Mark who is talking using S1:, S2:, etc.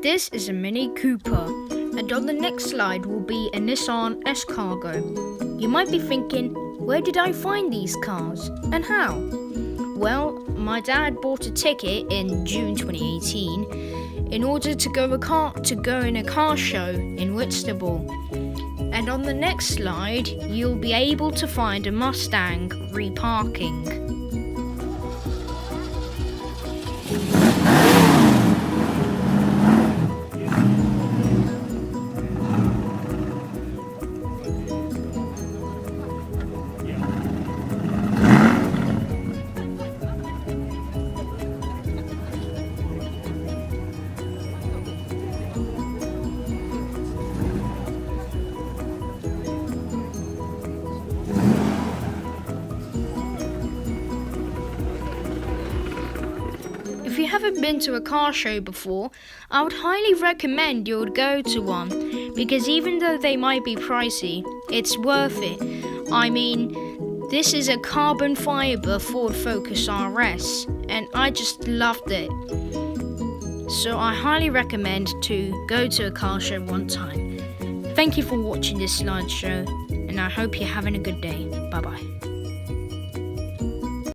S1: This is a Mini Cooper, and on the next slide will be a Nissan S-Cargo. You might be thinking, where did I find these cars and how? Well, my dad bought a ticket in June 2018 in order to go in a car show in Whitstable. And on the next slide, you'll be able to find a Mustang reparking. If you haven't been to a car show before, I would highly recommend you would go to one, because even though they might be pricey, it's worth it. I mean, this is a carbon fiber Ford Focus RS, and I just loved it. So I highly recommend to go to a car show one time. Thank you for watching this slideshow, and I hope you're having a good day. Bye bye.